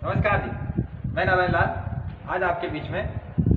नमस्कार जी, मैं नारायण लाल आज आपके बीच में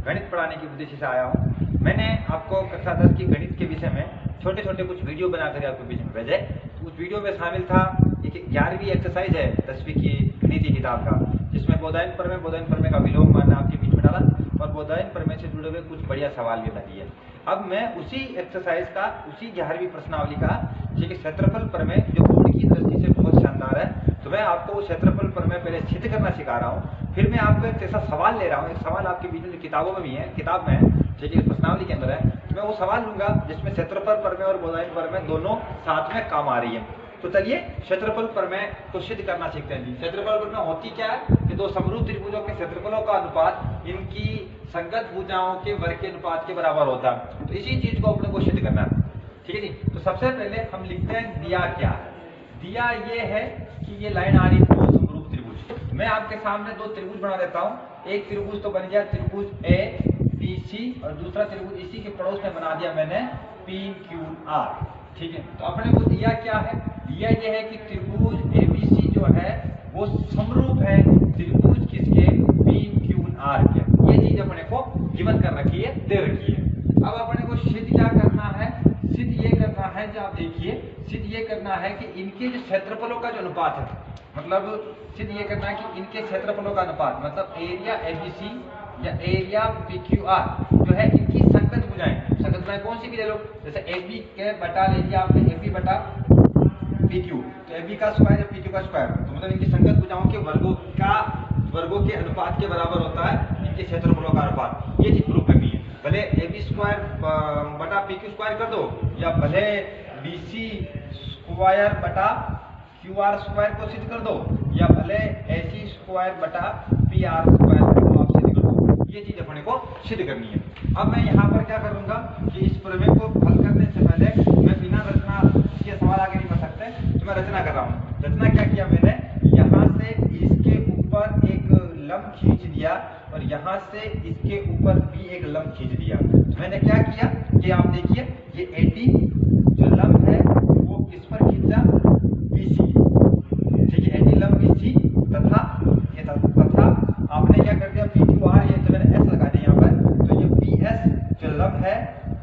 गणित पढ़ाने के उद्देश्य से आया हूँ। मैंने आपको कक्षा 10 की गणित के विषय में छोटे छोटे कुछ वीडियो बनाकर आपके बीच में भेजे। उस वीडियो में शामिल था एक 11वीं एक्सरसाइज है 10वीं की गणित की किताब का, जिसमें बोधायन प्रमेय का विलोम मानना आपके बीच में डाला और बोधायन प्रमेय से जुड़े हुए कुछ बढ़िया सवाल भी बता दिए। अब मैं उसी एक्सरसाइज का, उसी 11वीं प्रश्नावली का क्षेत्रफल प्रमेय जो बोर्ड की दृष्टि से बहुत शानदार है, तो मैं आपको वो क्षेत्रफल प्रमेय पहले सिद्ध करना सिखा रहा हूँ। फिर मैं आपको एक ऐसा सवाल ले रहा हूँ, एक सवाल आपके बीच में किताबों में भी है, किताब में है, ठीक है, प्रश्नावली के अंदर है। तो मैं वो सवाल लूंगा जिसमें क्षेत्रफल प्रमेय और बोधायन प्रमेय दोनों साथ में काम आ रही है। तो चलिए क्षेत्रफल प्रमेय को सिद्ध करना सीखते हैं जी। क्षेत्रफल प्रमेय होती क्या है कि दो समरूप त्रिभुजों के क्षेत्रफलों का अनुपात इनकी संगत भुजाओं के वर्ग के अनुपात के बराबर होता है। तो इसी चीज को अपने को सिद्ध करना है, ठीक है जी। तो सबसे पहले हम लिखते हैं दिया क्या है। दिया ये है कि ये लाइन आ रही है दो समरूप त्रिभुज। मैं आपके सामने दो त्रिभुज बना देता हूँ। एक त्रिभुज तो बन गया त्रिभुज ए बी सी और दूसरा त्रिभुज इसी के पड़ोस में बना दिया मैंने पी क्यू आर, ठीक है। तो अपने को दिया क्या है, दिया ये है कि त्रिभुज एबीसी जो है वो समरूप है त्रिभुज किसके, पी क्यू आर के। ये चीज अपने को गिवन कर रखी है, दे रखी है। अब अपने को सिद्ध क्या करना है, सिद्ध ये करना है, जो आप देखिए सिद्ध ये करना है कि इनके जो क्षेत्रफलों का जो अनुपात है, मतलब सिद्ध ये करना है कि इनके क्षेत्रफलों का अनुपात, मतलब एरिया एबीसी या एरिया पीक्यूआर जो है इनकी संगत भुजाएं, संगत भुजाएं कौन सी भी ले लो, जैसे AB के बटा ले लिया आपने AB बटा PQ, तो AB का स्क्वायर या PQ का स्क्वायर, तो मतलब इनकी संगत भुजाओं के वर्गों के अनुपात के बराबर होता है इनके क्षेत्रफलों का अनुपात। ये चीज प्रूव करनी है। भले AB स्क्वायर बटा PQ स्क्वायर कर दो या भले BC स्क्वायर बटा QR स्क्वायर को सिद्ध कर दो या भले AC स्क्वायर बटा PR स्क्वायर को आप सिद्ध कर दो। ये चीज अपने को सिद्ध करनी है। अब मैं यहाँ पर क्या करूंगा कि इस प्रमेय को हल करने से पहले मैं बिना रचना के सवाल आगे नहीं बढ़ सकते, तो मैं रचना कर रहा हूँ। रचना क्या किया मैंने, यहाँ से इसके ऊपर एक लंब खींच दिया और यहाँ से इसके ऊपर भी एक लंब खींच दिया। तो मैंने क्या किया कि आप देखिए ये AD जो लंब है वो इस पर खींचा BC, ठीक है, AD लंब BC तथा आपने क्या कर दिया PQR, ये तो मैंने S लगा दिया यहाँ पर, तो ये PS जो लंब है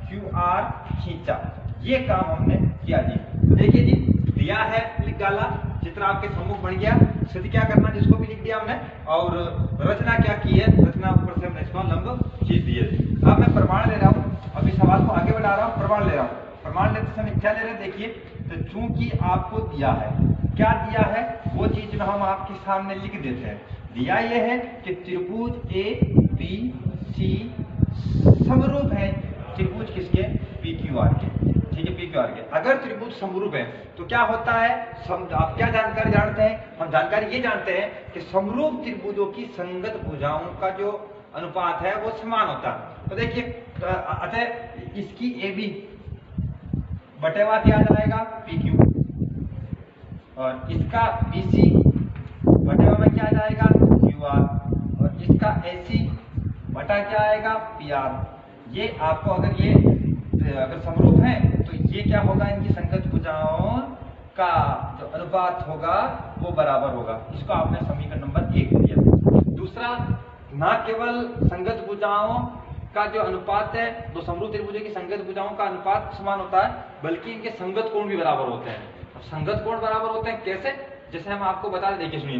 QR खींचा। ये काम हमने किया जी। देखिए जी, दिया है लिख डाला, चित्र आपके सम्मुख बन गया। सिद्ध क्या करना, जिसको भी लिख दिया हमने, और रचना क्या की है, रचना ऊपर से हमने इसको लंब खींच दिए। अब मैं प्रमाण ले रहा हूँ, अभी सवाल को आगे बढ़ा रहा हूँ, प्रमाण ले रहा हूँ। प्रमाण लेते समय क्या ले रहे हैं देखिए, तो चूंकि आपको दिया है, क्या दिया है वो चीज में हम आपके सामने लिख देते हैं। दिया ये है कि त्रिभुज ए बी सी समरूप है त्रिभुज किसके, पी क्यू आर के, ठीक है, पी क्यू आर के। अगर त्रिभुज समरूप है तो क्या होता है, आप क्या जानकारी जानते हैं, हम जानकारी ये जानते हैं कि समरूप त्रिभुजों की संगत भुजाओं का जो अनुपात है वो समान होता है। तो देखिए, अतः इसकी ए बी बटेवा क्या आ जाएगा पी क्यू, और इसका BC बटेवा में क्या आ जाएगा QR, और इसका AC बटा क्या आएगा PR। ये आपको अगर समरूप है तो ये क्या होगा, इनकी संगत भुजाओं का जो अनुपात होगा वो बराबर होगा। इसको आपने समीकरण नंबर 1 दिया। दूसरा, ना केवल संगत भुजाओं का जो अनुपात है, दो समरूप त्रिभुजों की संगत भुजाओं का अनुपात समान होता है, बल्कि इनके संगत कोण भी बराबर होते हैं। अब संगत कोण बराबर होते हैं कैसे, जैसे हम आपको बता दें, देखिए सुनिए,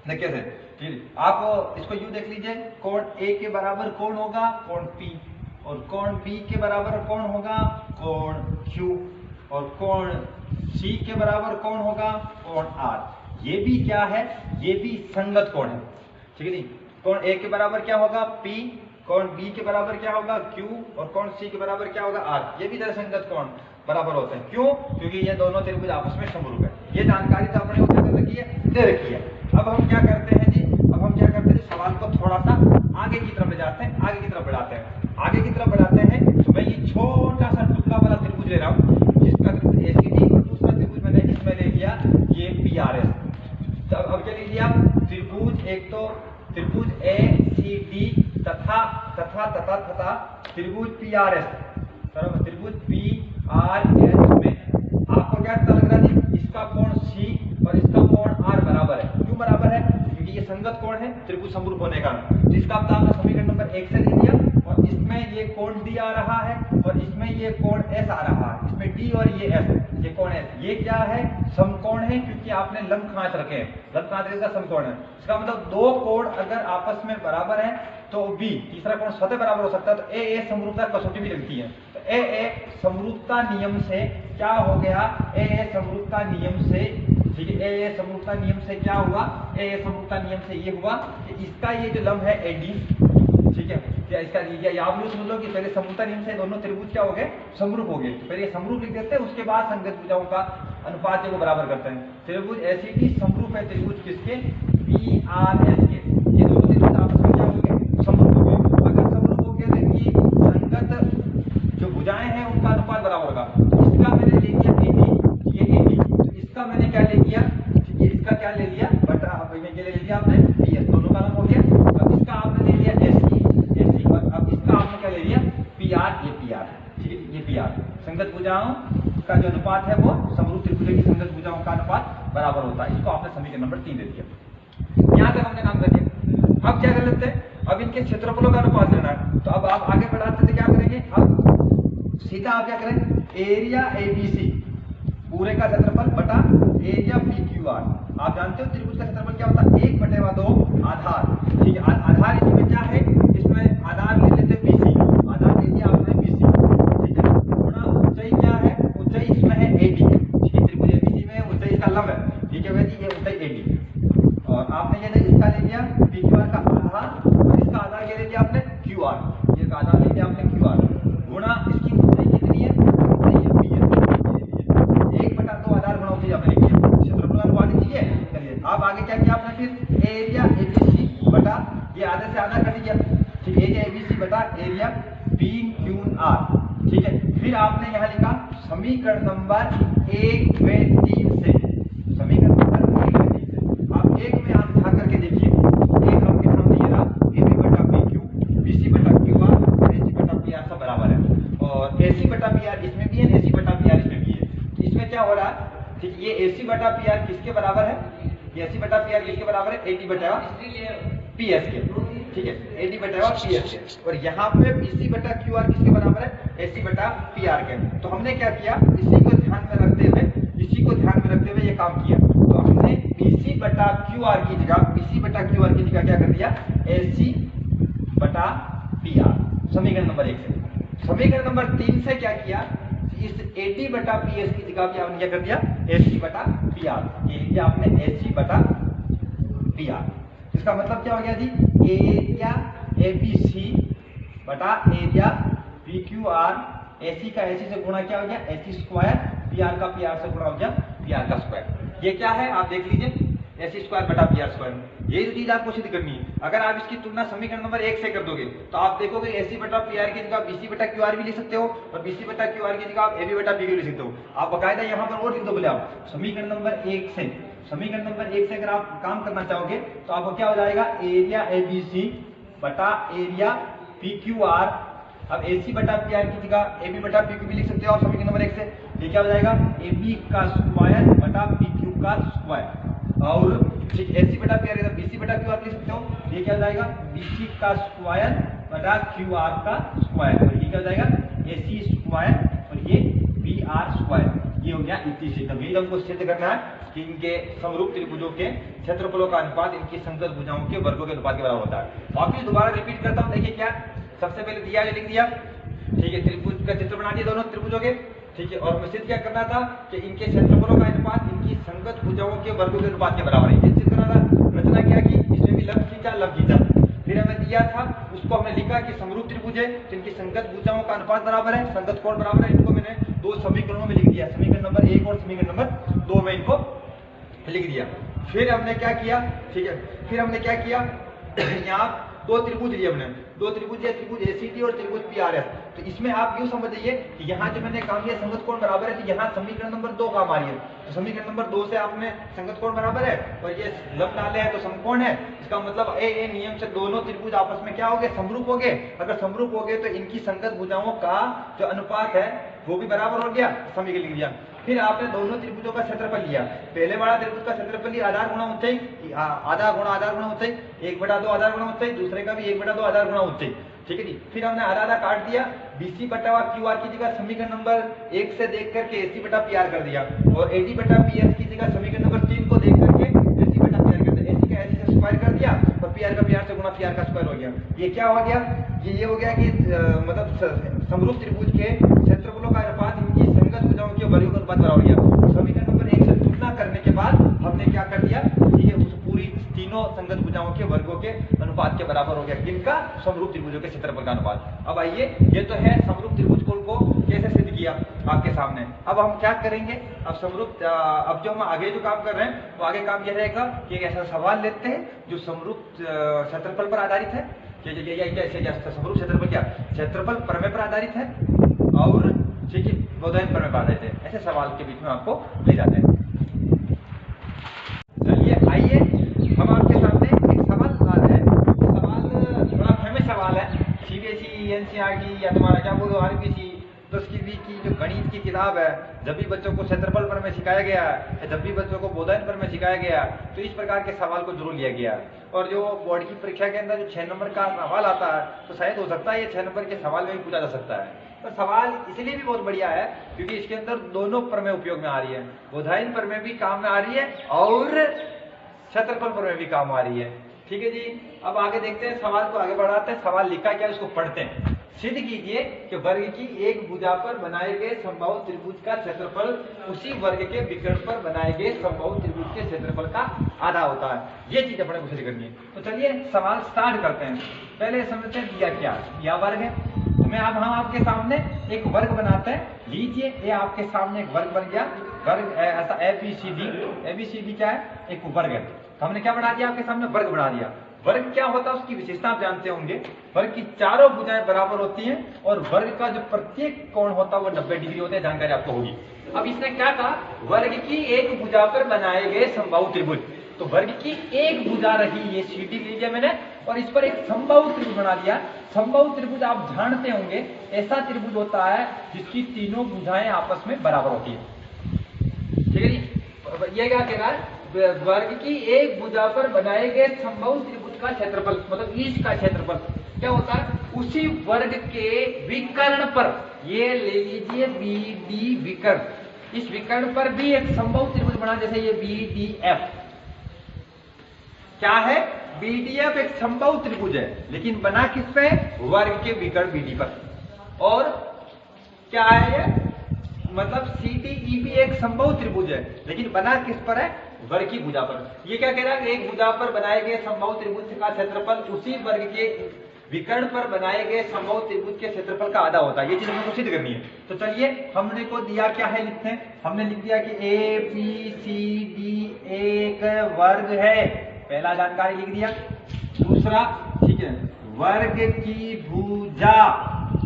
देखिए से ठीक है, आप इसको यूं देख लीजिए, कोण A के बराबर कोण होगा कोण P, और कोण B के बराबर कोण होगा कोण Q, और कोण C के बराबर कोण होगा कोण R। ये भी क्या है, ये भी संगत कोण है, ठीक है जी। कोण A के बराबर क्या होगा P, कोण B के बराबर क्या होगा Q, और कोण C के बराबर क्या होगा R। ये भी दर संगत कोण बराबर होते हैं। क्यों, क्योंकि ये दोनों त्रिभुज आपस में समरूप है। ये जानकारी तो अपने को क्या कर रखी है, दे रखी है। अब हम क्या करते हैं जी, अब हम क्या करते हैं, सवाल को थोड़ा सा आगे की तरफ ले जाते हैं, आगे की तरफ बढ़ाते हैं, आगे की तरफ बढ़ाते हैं। तो मैं ये छोटा सा टुकड़ा वाला त्रिभुज ले रहा हूँ, जिसका त्रिभुज ACD और दूसरा त्रिभुज मैंने इसमें ले लिया ये PRS। तो अब क्या ले लिया, त्रिभुज, एक तो त्रिभुज ACD तथा त्रिभुज PRS, त्रिभुज PRS में आपको क्या पता लग रहा है, इसका कोण C और इसका कोण R बराबर है। क्यों बराबर है, क्योंकि क्योंकि ये संगत कोण है त्रिभुज समरूप होने का। तो इसका आपने समीकरण नंबर 1 से दे दिया, और इसमें ये कोण डी आ रहा है और इसमें ये कोण एस आ रहा है, इसमें डी और ये एस, ये कोण एस, ये क्या है, समकोण है, क्योंकि आपने लंब खांच रखे हैं, लंब खांच का समकोण है। इसका मतलब दो कोण अगर आपस में बराबर है तो बी तीसरा कोण स्वतः बराबर हो सकता है। तो ए समरूपता कसौटी भी लगती है। तो ए समरूपता नियम से क्या हो गया, ए समरूपता नियम से, ठीक है, ए समरूपता नियम से क्या हुआ, ए समरूपता नियम से ये हुआ कि इसका ये जो लंब है एडी, ठीक है, क्या इसका या आप लोग समझ लो कि पहले समरूपता नियम से दोनों त्रिभुज क्या हो गए, समरूप हो गए। तो पहले समरूप लिख देते हैं, उसके बाद संगत भुजाओं का अनुपात को बराबर करते हैं। त्रिभुज एसीडी समरूप है त्रिभुज किसके, पी आर एस के। ये दोनों त्रिभुज आपस में क्या हो गए, समरूप हो गए। अगर समरूप हो गए तो इनकी संगत जो भुजाएं हैं उनका अनुपात बराबर होगा। इसका मैंने ले लिया एडी, ये एडी, तो इसका मैंने क्या ले लिया, ठीक है, इसका क्या ले लिया बटा, ये ले लिया आपने पीएस, दोनों का नाम हो गया। अब इसका आपने ले लिया एसी, और अब इसका आपने क्या ले लिया पीआर, ये पीआर, ठीक है, ये पीआर। संगत भुजाओं का जो अनुपात है वो समरूप त्रिभुज की संगत भुजाओं का अनुपात बराबर होता है। इसको आपने समीकरण नंबर 3 दे दिया। यहां तक हमने काम कर दिया। अब क्या कर लेते हैं, अब इनके क्षेत्रफलों का अनुपात लेना है। तो अब आप आगे बढ़ाते थे, क्या करेंगे, अब सीधा आप क्या करें, एरिया एबीसी पूरे का क्षेत्रफल बटा एरिया पीक्यूआर। आप जानते हो त्रिभुज का क्षेत्रफल क्या होता है, 1/2 आधार, ठीक है, आधार इसमें क्या है, इसमें आधार ले लेते बीसी, आधार ले लिया आपने बीसी, ठीक है, गुणा ऊंचाई क्या है, ऊंचाई इसमें है एडी, ठीक है, त्रिभुज एबीसी में ऊंचाई इसका लंब है, ठीक है भाई, ये ऊंचाई एडी, और आपने ये इसका ले लिया पीक्यूआर का आधार, और इसका आधार क्या ले लिया आपने क्यूआर, ये आधार ले लिया आपने क्यूआर, गुणा इसकी ऊंचाई कितनी है, ऊंचाई है पी है, 1/2 आधार गुणा ऊंचाई आपने लिख दिया, क्षेत्रफल अनुपात चाहिए। चलिए अब आगे क्या किया आपने, फिर एरिया एबीसी बटा, ये आधे से आधा कर दिया, ठीक, एरिया एबीसी बटा एरिया पी क्यू आर, ठीक है। फिर आपने यहाँ लिखा समीकरण नंबर 1 व 3 से, समीकरण नंबर 1 व 3 से आप 1 में आप उठा करके देखिए, एक आपके सामने ये रहा एबी बटा पी क्यू, बीसी बटा क्यू आर, एसी बटा पी आर सब बराबर है, और एसी बटा पी आर इसमें भी है, एसी बटा पी आर इसमें भी है। तो इसमें क्या हो रहा है, ठीक, ये एसी बटा पी आर किसके बराबर है, ये एसी बटा पी आर किसके बराबर है, एटी बटा पी एस के, ठीक है, एटी बटा पी एस के, और यहाँ पे बीसी बटा क्यू आर किसके बराबर है, एसी बटा पी आर के। तो हमने क्या किया, इसी को ध्यान में रखते हुए, इसी को ध्यान में रखते हुए ये काम किया। तो हमने बीसी बटा क्यू आर की जगह, बीसी बटा क्यू आर की जगह क्या कर दिया, एसी बटा पी आर, समीकरण नंबर 1 से। समीकरण नंबर 3 से क्या किया, इस एटी बटा पी एस की जगह पे आपने क्या कर दिया, एसी बटा पी आर, ये लिया आपने एसी बटा पी आर। इसका मतलब क्या हो गया जी, एरिया एबीसी बटा area P Q R, AC का एसी से गुणा क्या हो गया, एसी स्क्वायर, पी आर का पी आर से गुणा हो गया पी आर का स्क्वायर। ये क्या है आप देख लीजिए, एसी स्क्वायर बटा पी आर स्क्वायर, यही तो चीज आपको सिद्ध करनी है। अगर आप इसकी तुलना समीकरण नंबर 1 से कर दोगे तो आप देखोगे एसी बटा पी आर की जगह बीसी बटा क्यू आर भी लिख सकते हो, और बीसी बटा क्यू आर की जगह आप एबी बटा पी क्यू लिख सकते हो। आप बकायदा यहाँ पर और लिख दो, बोले आप समीकरण नंबर 1 से, समीकरण नंबर 1 से अगर आप काम करना चाहोगे तो आपको क्या हो जाएगा, एरिया एबीसी बटा एरिया पी क्यू आर, अब एसी बटा पी आर की जगह एबी बटा पी क्यू भी लिख सकते हो आप समीकरण नंबर 1 से। ये क्या हो जाएगा, एबी का स्क्वायर बटा पी क्यू का स्क्वायर, और ठीक एसी बटा पी आर बीसी बटा क्यू आर लिख सकते हो, ये क्या हो जाएगा, बीसी का स्क्वायर बटा क्यू आर का स्क्वायर, और ये क्या हो जाएगा, एसी स्क्वायर और ये पी आर स्क्वायर। ये हो गया इसी से तभी हमको सिद्ध करना है कि इनके समरूप त्रिभुजों के क्षेत्रफलों का अनुपात इनकी संगत भुजाओं के वर्गों के अनुपात के बराबर होता है। वापिस दोबारा रिपीट करता हूँ, देखिए क्या सबसे पहले दिया लिख दिया, ठीक है, त्रिभुज का चित्र बना दिया दोनों त्रिभुजों के, ठीक है, और हमें सिद्ध क्या करना था कि इनके क्षेत्रफलों का अनुपात इनकी संगत भुजाओं के वर्गों के अनुपात के बराबर है, ये सिद्ध करना था। रचना क्या की, इसमें भी लंब खींचा, फिर हमें दिया था उसको हमने लिखा कि समरूप त्रिभुज है तो इनकी संगत भुजाओं का अनुपात बराबर है, संगत कोण बराबर है, इनको मैंने दो समीकरणों में लिख दिया, समीकरण नंबर 1 और समीकरण नंबर 2 में इनको लिख दिया। फिर हमने क्या किया, ठीक है, फिर हमने क्या किया, यहाँ दो त्रिभुज लिए हमने, दो त्रिभुज है, त्रिभुज एसीडी और त्रिभुज पीआरएस। तो इसमें आप यूं समझिए कि यहाँ जो मैंने काम किया संगत कोण बराबर है, तो यहाँ समीकरण नंबर 2 काम आ रही है, तो समीकरण नंबर 2 से आपने संगत कोण बराबर है और ये लंब डाले हैं तो समकोण है। इसका मतलब ए नियम से दोनों त्रिभुज आपस में क्या हो गए, समरूप हो गए। अगर समरूप हो गए तो इनकी संगत भुजाओं का जो अनुपात है वो भी बराबर हो गया, समीकरण लिख दिया। फिर आपने दोनों त्रिभुजों का क्षेत्रफल लिया, पहले वाला त्रिभुज का क्षेत्रफल लिया आधार गुणा ऊंचाई, आधा गुणा आधार गुणा ऊंचाई, 1/2 आधार गुणा ऊंचाई, दूसरे का भी 1/2 आधार गुणा ऊंचाई, ठीक है जी। फिर हमने आधा आधा काट दिया, BC बटा QR की जगह समीकरण नंबर 1 से देख करके AC बटा PR कर दिया, और AD बटा PS की जगह समीकरण नंबर 3 को देख करके AC बटा PR कर दिया, AC का AC से स्क्वायर कर दिया और PR का PR से गुणा PR का स्क्वायर हो गया। ये क्या हो गया, ये हो गया कि मतलब समरूप त्रिभुज के क्षेत्रफलों का अनुपात इनकी संगत भुजाओं के वर्गों का अनुपात बराबर हो गया। समीकरण नंबर 1 से तुलना करने के बाद हमने क्या कर दिया, ठीक है, उस पूरी तीनों संगत भुजाओं के वर्गों के अनुपात के बराबर हो गया, किनका, समरूप त्रिभुजों के क्षेत्रफल का अनुपात। अब आइए, ये तो है समरूप त्रिभुज को कैसे सिद्ध किया आपके सामने। अब हम क्या करेंगे, अब जो हम आगे जो काम कर रहे हैं वो आगे काम यह रहेगा कि एक ऐसा सवाल लेते हैं जो समरूप क्षेत्रफल पर आधारित है, समरूप क्षेत्रफल क्या, क्षेत्रफल प्रमेय पर आधारित है और ठीक है बोधायन प्रमेय पर आधारित है, ऐसे सवाल के बीच में आपको ले जाते हैं। चलिए आइए, हम आपके सामने एक सवाल ला रहे हैं। सवाल थोड़ा फेमस सवाल है, CBSE NCERT या तुम्हारा क्या बोलो RBC 10वीं की जो गणित की किताब है, जब भी बच्चों को क्षेत्रफल पर में सिखाया गया है या जब भी बच्चों को बोधायन पर में सिखाया गया है तो इस प्रकार के सवाल को जरूर लिया गया है। और जो बोर्ड की परीक्षा के अंदर जो 6 नंबर का सवाल आता है तो शायद हो सकता है ये 6 नंबर के सवाल में भी पूछा जा सकता है। और सवाल इसलिए भी बहुत बढ़िया है क्योंकि इसके अंदर दोनों प्रमेय उपयोग में आ रही है, बोधायन प्रमेय भी काम में आ रही है और क्षेत्रफल प्रमेय भी काम आ रही है, ठीक है जी। अब आगे देखते हैं, सवाल को आगे बढ़ाते हैं। सवाल लिखा क्या है उसको पढ़ते हैं। सिद्ध कीजिए कि वर्ग की एक भुजा पर बनाए गए समबाहु त्रिभुज का क्षेत्रफल उसी वर्ग के विकर्ण पर बनाए गए समबाहु त्रिभुज के क्षेत्रफल का आधा होता है। ये चीज अपने को सिद्ध करनी है। तो चलिए सवाल स्टार्ट करते हैं। पहले समझते हैं दिया क्या, यह वर्ग है। तो मैं अब हम आपके सामने एक वर्ग बनाते हैं, लीजिए ये आपके सामने एक वर्ग बन गया। वर्ग ऐसा ABCD क्या है, एक वर्ग है। हमने क्या बना दिया, आपके सामने वर्ग बना दिया। वर्ग क्या होता है उसकी विशेषता आप जानते होंगे, वर्ग की चारों भुजाएं बराबर होती हैं और वर्ग का जो प्रत्येक कोण होता है वो 90 डिग्री होते हैं, जानकारी आपको होगी। अब इसने क्या कहा, वर्ग की एक भुजा पर बनाए गए समबाहु त्रिभुज। तो वर्ग की एक भुजा रही, ये CD लीजिए मैंने, और इस पर एक समबाहु त्रिभुज बना दिया। समबाहु त्रिभुज आप जानते होंगे ऐसा त्रिभुज होता है जिसकी तीनों भुजाएं आपस में बराबर होती है, ठीक है जी। ये क्या कह रहा है, वर्ग की एक भुजा पर बनाए गए समबाहु त्रिभुज का क्षेत्रफल मतलब इस का क्षेत्रफल क्या होता है, उसी वर्ग के विकर्ण पर, ये ले लीजिए BD विकर्ण, इस विकर्ण पर भी एक समबाहु त्रिभुज बना, जैसे ये BDF क्या है, BDF एक समबाहु त्रिभुज है लेकिन बना किस पे, वर्ग के विकर्ण BD पर। और क्या है ये, मतलब CDEB एक समबाहु त्रिभुज है लेकिन बना किस पर है, वर्ग की भुजा पर। ये क्या कह रहा है, एक भुजा पर बनाए गए समबाहु त्रिभुज का क्षेत्रफल उसी वर्ग के विकर्ण पर बनाए गए समबाहु त्रिभुज के क्षेत्रफल का आधा होता है। ये चीज हमको सिद्ध करनी है। तो चलिए हमने को दिया क्या है, लिखते हैं। हमने लिख दिया कि ABCD एक वर्ग है, पहला जानकारी लिख दिया। दूसरा, ठीक है, वर्ग की भुजा,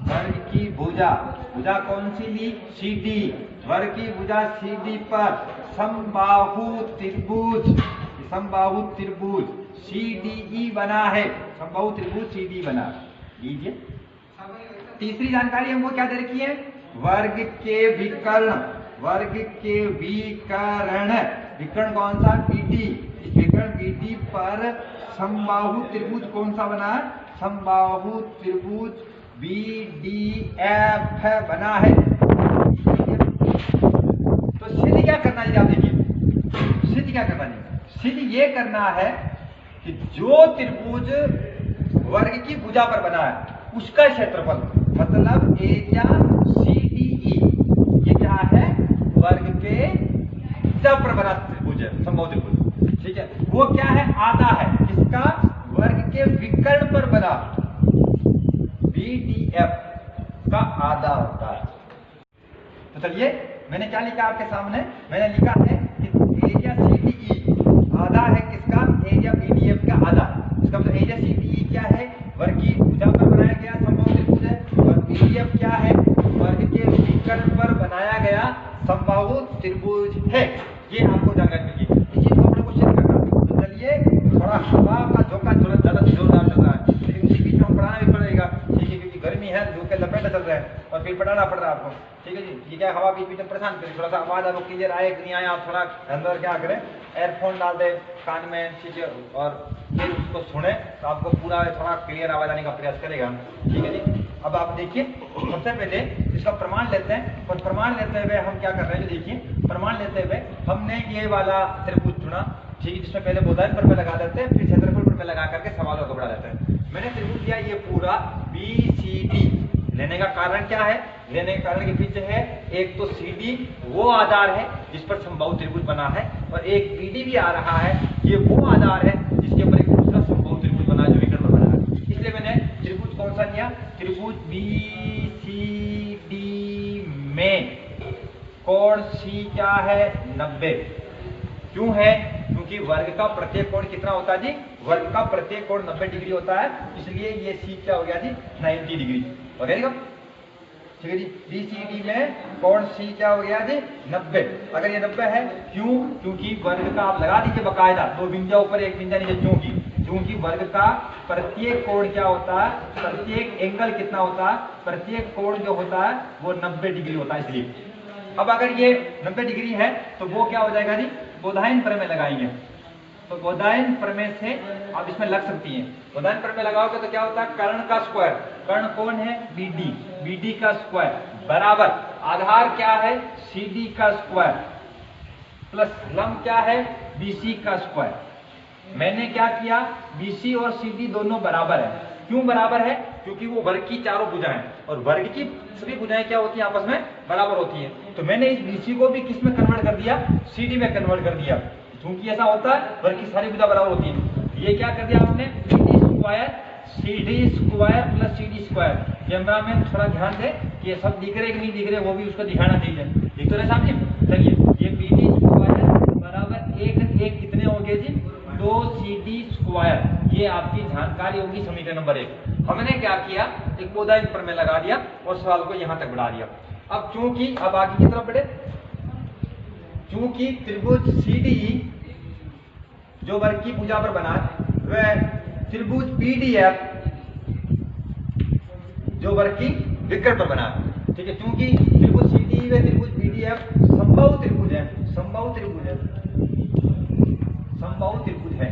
वर्ग की भुजा, भुजा कौन सी ली, CD, वर्ग की भुजा CD पर समबाहु त्रिभुज, समबाहु त्रिभुज CDE बना है, समबाहु त्रिभुज CD बना लीजिए। तीसरी जानकारी हमको क्या दे रखी है, वर्ग के विकर्ण, वर्ग के विकर्ण, विकर्ण कौन सा, BD, इस विकर्ण BD पर समबाहु त्रिभुज कौन सा बना है, समबाहु त्रिभुज BDF बना है। तो सिद्ध क्या करना है, आप देखिए सिद्ध क्या करना है, सिद्ध ये करना है कि जो त्रिभुज वर्ग की भुजा पर बना है उसका क्षेत्रफल, मतलब एरिया CDE, ये क्या है, वर्ग के भुजा पर बना त्रिभुज है, समबाहु त्रिभुज, ठीक है। वो क्या है, आधा है, किसका, वर्ग के विकर्ण पर बना BDF का आधा होता है। तो चलिए मैंने क्या लिखा आपके सामने, मैंने लिखा है कि एरिया CDE आधा है किसका, एरिया BDF का आधा। इसका मतलब एरिया CDE क्या है, वर्ग की भुजा पर बनाया गया समबाहु त्रिभुज है, और BDF क्या है, वर्ग के विकर्ण पर बनाया गया समबाहु त्रिभुज है। ये आपको जानकारी मिली, इस चीज को अपने को सिद्ध करना। तो चलिए, थोड़ा हवा का झोंका ज्यादा जोरदार चल रहा है लेकिन उसी बीच में हम पढ़ाना भी पड़ेगा, ठीक है, क्योंकि गर्मी है, धूप के लपेटा चल रहा है और फिर ये पढ़ाना पड़ रहा है आपको, ठीक है जी। ये क्या हवा बीच बीच में परेशान करें, थोड़ा सा आवाज़ आपको क्लियर आए कि नहीं आए, आप थोड़ा अंदर क्या करें, एयरफोन डाल दे कान में, ठीक है, और फिर उसको सुने तो आपको पूरा थोड़ा क्लियर आवाज़ आने का प्रयास करेगा, ठीक है जी। अब आप देखिए, सबसे पहले इसका प्रमाण लेते हैं, और प्रमाण लेते हुए हम क्या कर रहे हैं, देखिए प्रमाण लेते हुए हमने ये वाला त्रिभुज चुना, ठीक है, जिसमें पहले बोधायन पर में लगा देते हैं, फिर क्षेत्रफल पर में लगा करके सवालों को बढ़ा देते हैं। मैंने त्रिभुज लिया ये पूरा BCD, लेने का कारण क्या है, लेने का कारण के पीछे है, एक तो CD वो आधार है जिस पर समबाहु त्रिभुज बना है, और एक BD भी आ रहा है, ये वो आधार है जिसके ऊपर एक दूसरा समबाहु त्रिभुज बना है जो विकर्ण पर बना है। इसलिए मैंने त्रिभुज कौन सा लिया, त्रिभुज BCD में कोण C क्या है, 90। क्यों है, क्योंकि वर्ग का प्रत्येक कोण कितना होता है जी, वर्ग का प्रत्येक कोण 90 डिग्री होता है, इसलिए ये C क्या हो गया जी, 90 डिग्री हो गया, ठीक है जी। BCD में कोण C क्या हो गया जी, 90। अगर ये 90 है, क्यों, क्योंकि वर्ग का आप लगा दीजिए बकायदा, 2 बिंदुओं ऊपर 1 बिंदु नीचे, क्योंकि वर्ग का प्रत्येक कोण क्या होता है, प्रत्येक एंगल कितना होता है, प्रत्येक कोण जो होता है वो 90 डिग्री होता है, इसलिए। अब अगर ये 90 डिग्री है तो वो क्या हो जाएगा जी, बोधायन प्रमेय लगाएंगे, तो बोधायन प्रमेय से आप इसमें लग सकती हैं। बोधायन प्रमेय लगाओगे तो क्या होता है, कर्ण का स्क्वायर, कर्ण कौन है, BD का स्क्वायर बराबर आधार क्या है, CD का स्क्वायर प्लस लंब क्या है, BC का स्क्वायर। मैंने क्या किया, BC और CD दोनों बराबर है। क्यों बराबर है, क्योंकि वो वर्ग की चारों भुजाएं, और वर्ग की सभी भुजाएं क्या होती हैं, आपस में बराबर होती हैं। तो मैंने इस BC को भी किस में कन्वर्ट कर दिया, CD में कन्वर्ट कर दिया, क्योंकि ऐसा होता है वर्ग की सारी भुजा बराबर होती हैं। ये क्या कर दिया आपने, BD square CD square plus CD square. Camera में थोड़ा ध्यान दे कि ये सब दिख रहे कि नहीं दिख रहे, वो भी उसको दिखाना चाहिए, दिख तो रहे सामने। चलिए, ये BD स्क्वायर बराबर एक कितने हो गए जी, 2CD स्क्वायर, ये आपकी जानकारी होगी समीकरण नंबर 1। हमने क्या किया, एक बोधायन प्रमेय लगा दिया और सवाल को यहां तक बढ़ा दिया। अब चूंकि अब आगे की तरफ बढ़े, चूंकि त्रिभुज CDE जो वर्ग की भुजा पर बना वह त्रिभुज BDF जो वर्ग की विकर्ण पर बना, ठीक है, क्योंकि त्रिभुज CDE व त्रिभुज BDF समबाहु त्रिभुज है, समबाहु त्रिभुज है, समबाहु त्रिभुज है।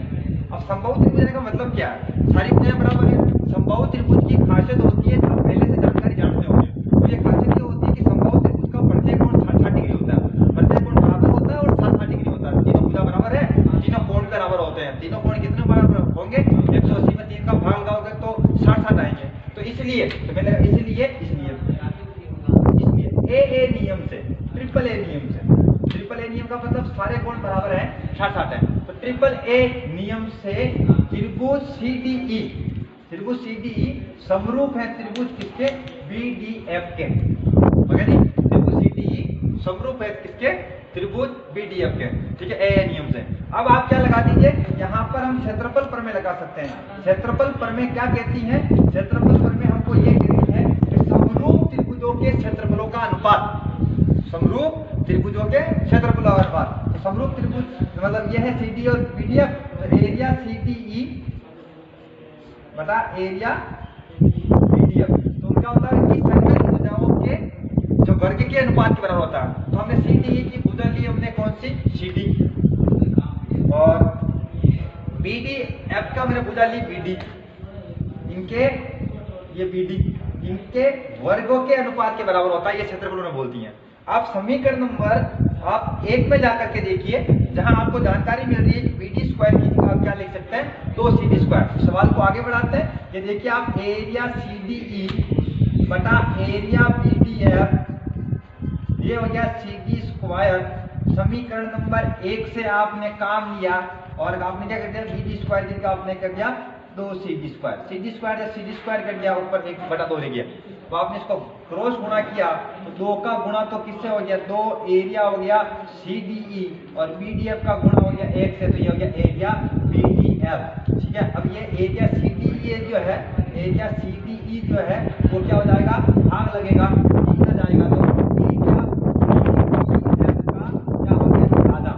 अब समबाहु त्रिभुज का मतलब क्या है, सारी भुजाएं बराबर है। समबाहु त्रिभुज की खासियत होती है, आप पहले से जानकारी जानते होंगे, तो ये खासियत ये होती है कि समबाहु त्रिभुज का प्रत्येक कोण 60 डिग्री होता है, प्रत्येक कोण बराबर होता है और 60 डिग्री होता है। तीनों भुजा बराबर है, तीनों कोण बराबर होते हैं। तीनों कोण कितने बराबर होंगे, 180 में 3 का भाग लगाओगे तो 60 आएंगे। तो इसलिए तो मैंने इसलिए AA नियम से, ट्रिपल A नियम से, ट्रिपल A नियम का मतलब सारे कोण बराबर हैं, 60 है, तो ट्रिपल A नियम से त्रिभुज CDE समरूप है त्रिभुज किसके, BDF के, त्रिभुज CDE समरूप है किसके, त्रिभुज BDF के, ठीक है, AA नियम से। अब आप क्या लगा दीजिए, यहाँ पर हम क्षेत्रफल प्रमेय लगा सकते हैं। क्षेत्रफल प्रमेय क्या कहती है, क्षेत्रफल प्रमेय हमको ये कहती है कि समरूप त्रिभुजों के क्षेत्रफलों का अनुपात, समरूप त्रिभुजों के क्षेत्रफलों का अनुपात। तो समरूप त्रिभुज मतलब यह है CD और BDF, तो एरिया CDE बटा एरिया BDF, तो क्या होता है कि संयुक्त भुजाओं के जो वर्ग के अनुपात के बराबर होता है। तो हमने CDE की भुजा ली, हमने कौन सी, CD, और BDF का मैंने भुजा ली BD, इनके ये BD इनके वर्गों के अनुपात के बराबर होता है, ये क्षेत्रफल उन्हें बोलती हैं। आप समीकरण नंबर आप 1 में जाकर के देखिए, जहां आपको जानकारी मिल रही है कि BD स्क्वायर की जगह आप क्या लिख सकते हैं, 2CD स्क्वायर। सवाल को आगे बढ़ाते हैं, ये देखिए आप एरिया CDE बटा एरिया BDF, ये हो गया CD स्क्वायर। समीकरण नंबर 1 से आपने काम लिया और आपने क्या कर दिया, BD स्क्वायर की जगह आपने कर दिया 2CD स्क्वायर, CD स्क्वायर या CD स्क्वायर कर दिया, ऊपर 1/2 रह गया। तो आपने इसको क्रॉस गुणा किया तो 2 का गुणा तो किससे हो गया, 2 एरिया हो गया CDE और BDF का गुणा हो गया 1 से, तो ये हो गया एरिया BDF, ठीक है। अब ये एरिया CDE जो है, एरिया CDE जो है वो क्या हो जाएगा, भाग लगेगा, कितना जाएगा, तो एरिया BDF का क्या हो गया, आधा।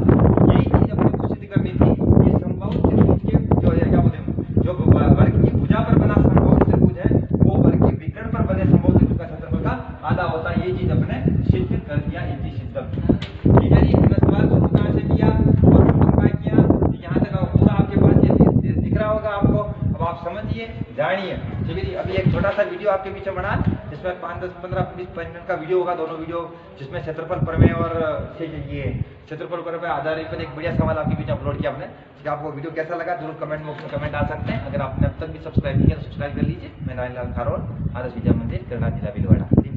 यही चीज अपने को सिद्ध करनी थी, ये समबाहु त्रिभुज के जो है क्या बोलते हैं, जो वर्ग की भुजा पर बना समबाहु त्रिभुज है वो वर्ग के विकर्ण पर बने समबाहु त्रिभुज का क्षेत्रफल का आधा होता है। आप समझिए, जानिए। ठीक है जी। अभी एक छोटा सा वीडियो आपके बीच में बना, जिसमें 5, 10, 15, 20 मिनट का वीडियो होगा, दोनों वीडियो, जिसमें क्षेत्रफल प्रमेय और ये क्षेत्रफल प्रमेय आधारित पर एक बढ़िया सवाल आपके बीच में अपलोड किया हमने। ठीक है, आपको वीडियो कैसा लगा जरूर कमेंट बॉक्स में कमेंट डाल सकते हैं। अगर आपने अब तक भी सब्सक्राइब नहीं किया तो सब्सक्राइब कर लीजिए। मैं नारायण लाल खारोल, आदर्श विद्या मंदिर, करनाल जिला भीलवाड़ा।